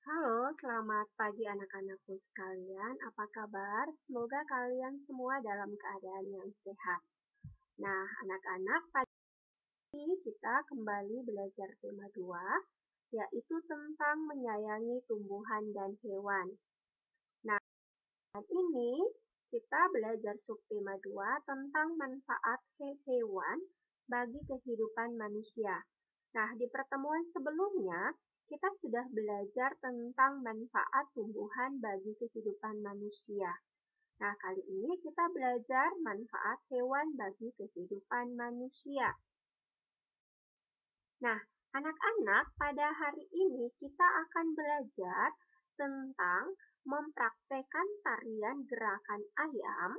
Halo, selamat pagi anak-anakku sekalian. Apa kabar? Semoga kalian semua dalam keadaan yang sehat. Nah, anak-anak, pagi ini kita kembali belajar tema 2, yaitu tentang menyayangi tumbuhan dan hewan. Nah, hari ini kita belajar subtema 2 tentang manfaat hewan bagi kehidupan manusia. Nah, di pertemuan sebelumnya, kita sudah belajar tentang manfaat tumbuhan bagi kehidupan manusia. Nah, kali ini kita belajar manfaat hewan bagi kehidupan manusia. Nah, anak-anak, pada hari ini kita akan belajar tentang mempraktekkan tarian gerakan ayam.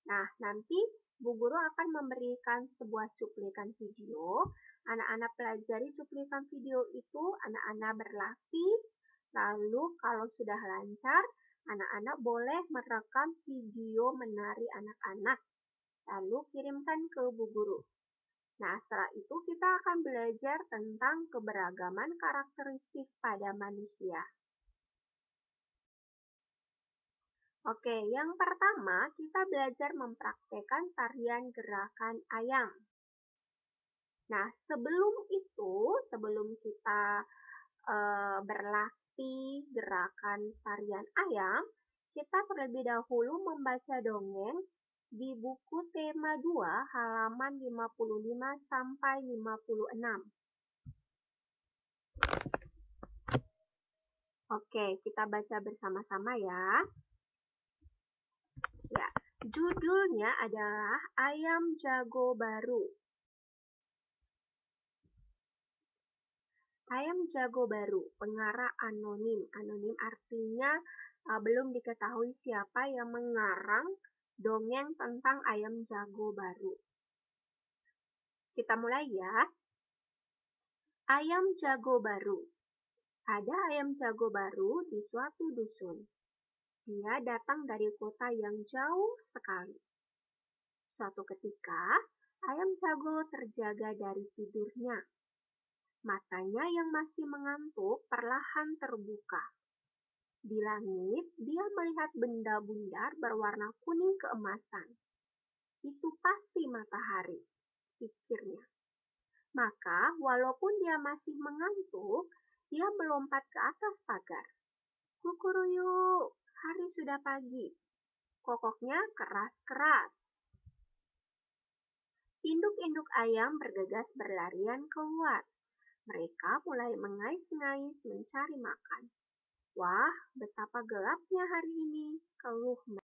Nah, nanti Bu Guru akan memberikan sebuah cuplikan video. Anak-anak pelajari cuplikan video itu, anak-anak berlatih. Lalu kalau sudah lancar, anak-anak boleh merekam video menari anak-anak. Lalu kirimkan ke Bu Guru. Nah, setelah itu kita akan belajar tentang keberagaman karakteristik pada manusia. Oke, yang pertama kita belajar mempraktekkan tarian gerakan ayam. Nah, sebelum kita berlatih gerakan tarian ayam, kita terlebih dahulu membaca dongeng di buku tema 2 halaman 55 sampai 56. Oke, kita baca bersama-sama ya. Ya, judulnya adalah Ayam Jago Baru. Ayam Jago Baru, pengarang anonim. Anonim artinya belum diketahui siapa yang mengarang dongeng tentang ayam jago baru. Kita mulai ya. Ayam Jago Baru. Ada ayam jago baru di suatu dusun. Dia datang dari kota yang jauh sekali. Suatu ketika, ayam jago terjaga dari tidurnya. Matanya yang masih mengantuk perlahan terbuka. Di langit, dia melihat benda bundar berwarna kuning keemasan. Itu pasti matahari, pikirnya. Maka, walaupun dia masih mengantuk, dia melompat ke atas pagar. Kukuruyuk, hari sudah pagi. Kokoknya keras-keras. Induk-induk ayam bergegas berlarian keluar. Mereka mulai mengais-ngais mencari makan. Wah, betapa gelapnya hari ini, keluh mereka.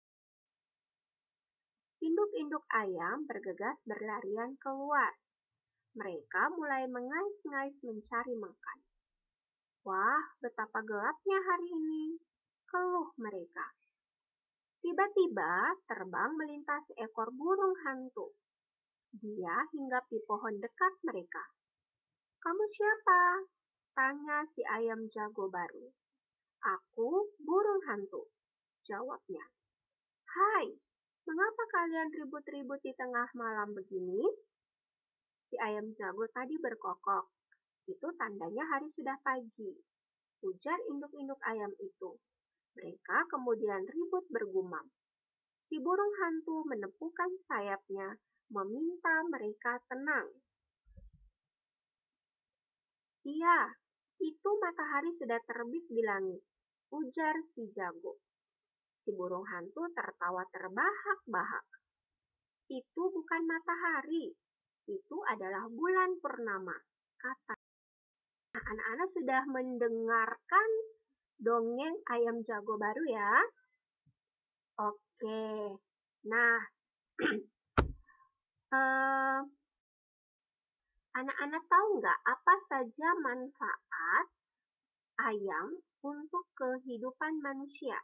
Induk-induk ayam bergegas berlarian keluar. Mereka mulai mengais-ngais mencari makan. Wah, betapa gelapnya hari ini, keluh mereka. Tiba-tiba terbang melintas seekor burung hantu. Dia hinggap di pohon dekat mereka. Kamu siapa? Tanya si ayam jago baru. Aku burung hantu, jawabnya. Hai, mengapa kalian ribut-ribut di tengah malam begini? Si ayam jago tadi berkokok. Itu tandanya hari sudah pagi. Ujar induk-induk ayam itu. Mereka kemudian ribut bergumam. Si burung hantu menepukkan sayapnya, meminta mereka tenang. Iya, itu matahari sudah terbit di langit, ujar si jago. Si burung hantu tertawa terbahak-bahak. Itu bukan matahari, itu adalah bulan purnama, kata. Nah, anak-anak sudah mendengarkan dongeng ayam jago baru ya? Oke, nah anak-anak tahu nggak apa saja manfaat ayam untuk kehidupan manusia?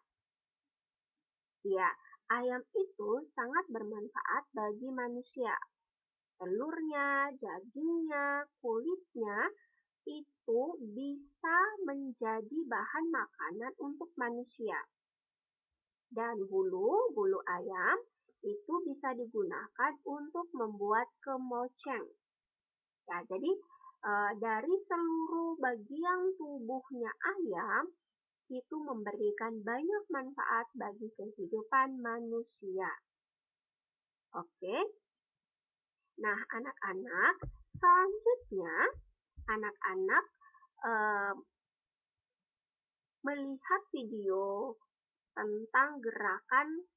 Ya, ayam itu sangat bermanfaat bagi manusia. Telurnya, dagingnya, kulitnya itu bisa menjadi bahan makanan untuk manusia. Dan bulu ayam itu bisa digunakan untuk membuat kemoceng. Ya, jadi Dari seluruh bagian tubuhnya ayam, itu memberikan banyak manfaat bagi kehidupan manusia. Oke, nah anak-anak, selanjutnya anak-anak melihat video tentang gerakan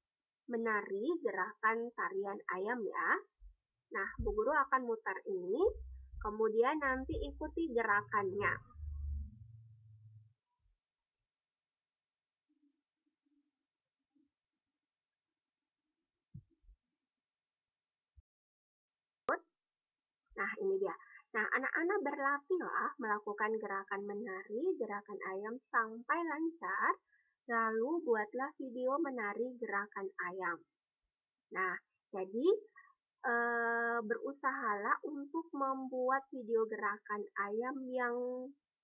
menari, gerakan tarian ayam ya. Nah, Bu Guru akan mutar ini, kemudian nanti ikuti gerakannya. Nah, ini dia. Nah, anak-anak berlatihlah melakukan gerakan menari, gerakan ayam sampai lancar, lalu buatlah video menari gerakan ayam. Nah, jadi berusahalah untuk membuat video gerakan ayam yang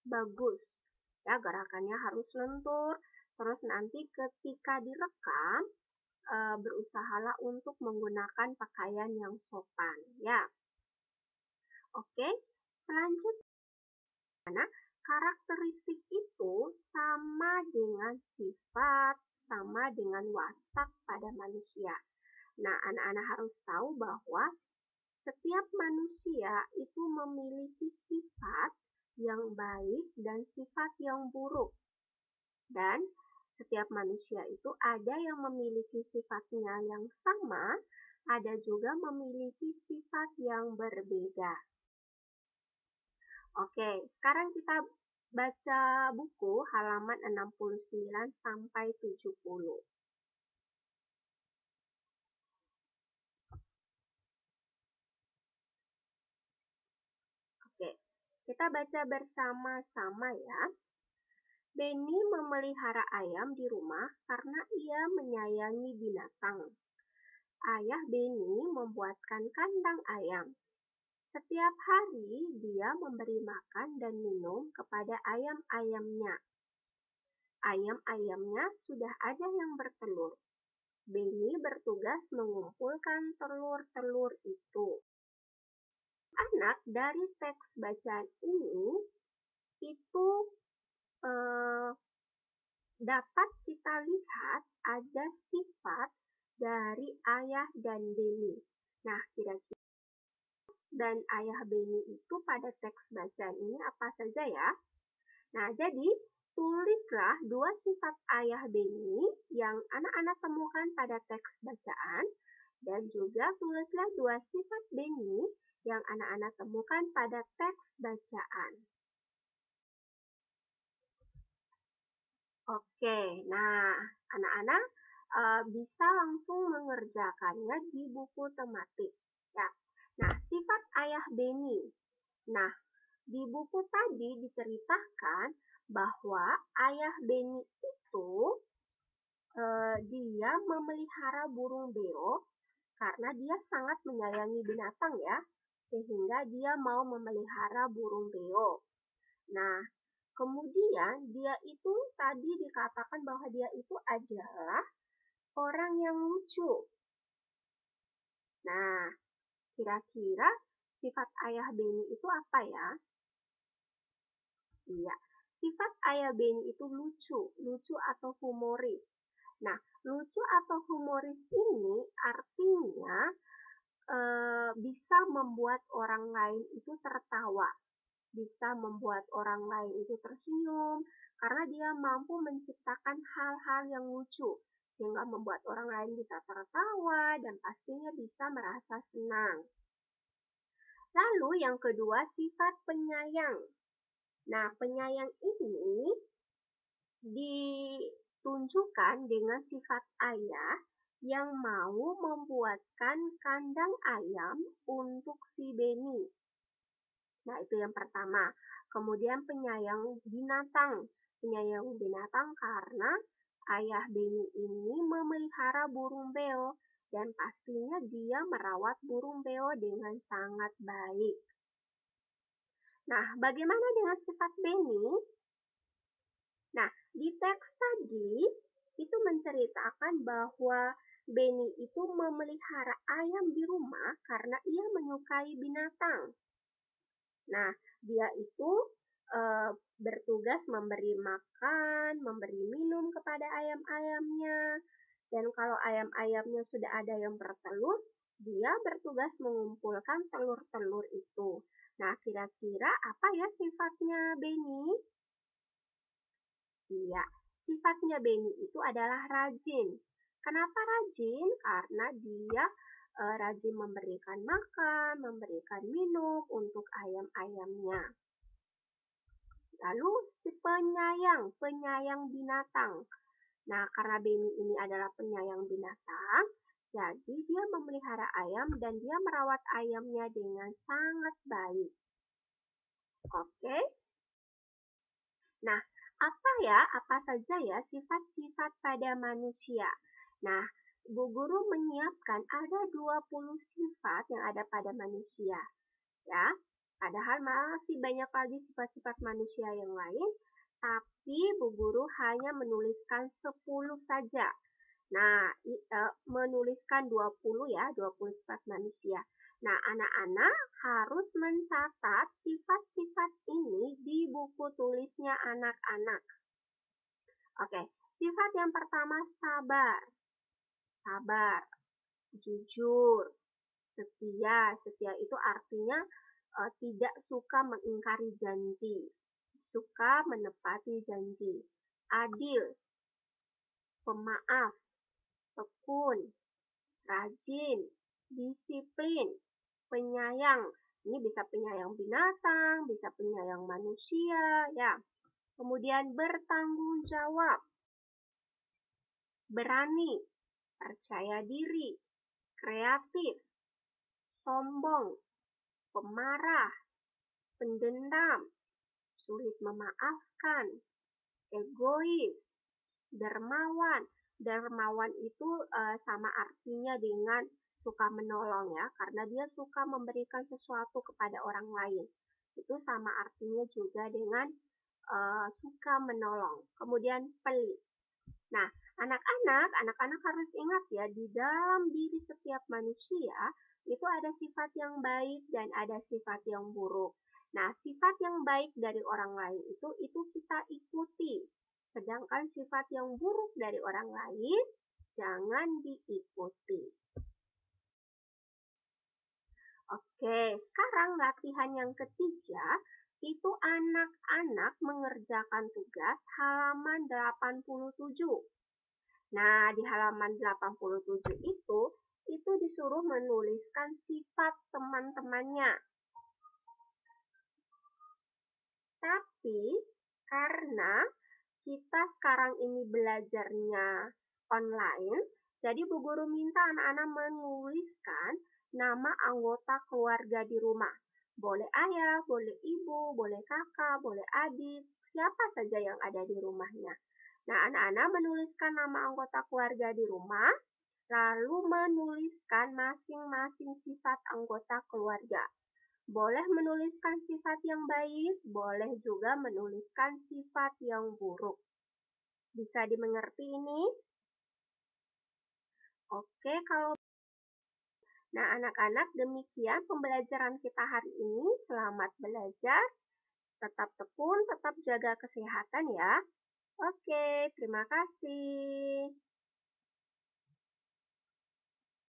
bagus. Ya, gerakannya harus lentur, terus nanti ketika direkam, berusahalah untuk menggunakan pakaian yang sopan, ya. Oke, selanjutnya, karakteristik itu sama dengan sifat, sama dengan watak pada manusia. Nah, anak-anak harus tahu bahwa setiap manusia itu memiliki sifat yang baik dan sifat yang buruk. Dan setiap manusia itu ada yang memiliki sifatnya yang sama, ada juga memiliki sifat yang berbeda. Oke, sekarang kita baca buku halaman 69 sampai 70. Oke, kita baca bersama-sama ya. Benny memelihara ayam di rumah karena ia menyayangi binatang. Ayah Benny membuatkan kandang ayam. Setiap hari dia memberi makan dan minum kepada ayam-ayamnya. Ayam-ayamnya sudah ada yang bertelur. Benny bertugas mengumpulkan telur-telur itu. Anak dari teks bacaan ini itu dapat kita lihat ada sifat dari ayah dan Benny. Nah, kira-kira dan ayah Benny itu pada teks bacaan ini apa saja ya? Nah, jadi tulislah dua sifat ayah Benny yang anak-anak temukan pada teks bacaan dan juga tulislah dua sifat Benny yang anak-anak temukan pada teks bacaan. Oke, nah anak-anak bisa langsung mengerjakannya di buku tematik. Ya. Nah, sifat ayah Benny. Nah, di buku tadi diceritakan bahwa ayah Benny itu dia memelihara burung beo karena dia sangat menyayangi binatang ya, sehingga dia mau memelihara burung beo. Nah, kemudian dia itu tadi dikatakan bahwa dia itu adalah orang yang lucu. Nah, kira-kira sifat ayah Benny itu apa ya? Iya, sifat ayah Benny itu lucu atau humoris. Nah, lucu atau humoris ini artinya bisa membuat orang lain itu tertawa, bisa membuat orang lain itu tersenyum, karena dia mampu menciptakan hal-hal yang lucu, sehingga membuat orang lain bisa tertawa dan pastinya bisa merasa senang. Lalu yang kedua, sifat penyayang. Nah, penyayang ini ditunjukkan dengan sifat ayah yang mau membuatkan kandang ayam untuk si Benny. Nah, itu yang pertama. Kemudian penyayang binatang. Penyayang binatang karena ayah Benny ini memelihara burung beo dan pastinya dia merawat burung beo dengan sangat baik. Nah, bagaimana dengan sifat Benny? Nah, di teks tadi itu menceritakan bahwa Benny itu memelihara ayam di rumah karena ia menyukai binatang. Nah, dia itu bertugas memberi makan, memberi minum kepada ayam-ayamnya. Dan kalau ayam-ayamnya sudah ada yang bertelur, dia bertugas mengumpulkan telur-telur itu. Nah, kira-kira apa ya sifatnya Beni? Iya, sifatnya Beni itu adalah rajin. Kenapa rajin? Karena dia rajin memberikan makan, memberikan minum untuk ayam-ayamnya. Lalu si penyayang binatang. Nah, karena Beni ini adalah penyayang binatang, jadi dia memelihara ayam dan dia merawat ayamnya dengan sangat baik. Oke? Nah, apa saja ya sifat-sifat pada manusia? Nah, Bu Guru menyiapkan ada 20 sifat yang ada pada manusia. Ya, padahal masih banyak lagi sifat-sifat manusia yang lain, tapi Bu Guru hanya menuliskan 10 saja. Nah, menuliskan 20 ya, 20 sifat manusia. Nah, anak-anak harus mencatat sifat-sifat ini di buku tulisnya anak-anak. Oke, sifat yang pertama sabar. Sabar, jujur, setia. Setia itu artinya tidak suka mengingkari janji, suka menepati janji. Adil, pemaaf, tekun, rajin, disiplin, penyayang. Ini bisa penyayang binatang, bisa penyayang manusia, ya. Kemudian bertanggung jawab, berani, percaya diri, kreatif, sombong, pemarah, pendendam, sulit memaafkan, egois, dermawan. Dermawan itu sama artinya dengan suka menolong ya, karena dia suka memberikan sesuatu kepada orang lain. Itu sama artinya juga dengan suka menolong. Kemudian pelit. Nah, anak-anak harus ingat ya, di dalam diri setiap manusia itu ada sifat yang baik dan ada sifat yang buruk. Nah, sifat yang baik dari orang lain itu kita ikuti. Sedangkan sifat yang buruk dari orang lain jangan diikuti. Oke, sekarang latihan yang ketiga itu anak-anak mengerjakan tugas halaman 87. Nah, di halaman 87 itu disuruh menuliskan sifat teman-temannya. Tapi karena kita sekarang ini belajarnya online, jadi Bu Guru minta anak-anak menuliskan nama anggota keluarga di rumah. Boleh ayah, boleh ibu, boleh kakak, boleh adik, siapa saja yang ada di rumahnya. Nah, anak-anak menuliskan nama anggota keluarga di rumah, lalu menuliskan masing-masing sifat anggota keluarga. Boleh menuliskan sifat yang baik, boleh juga menuliskan sifat yang buruk. Bisa dimengerti ini? Oke, Nah, anak-anak, demikian pembelajaran kita hari ini. Selamat belajar, tetap tekun, tetap jaga kesehatan ya. Oke, terima kasih.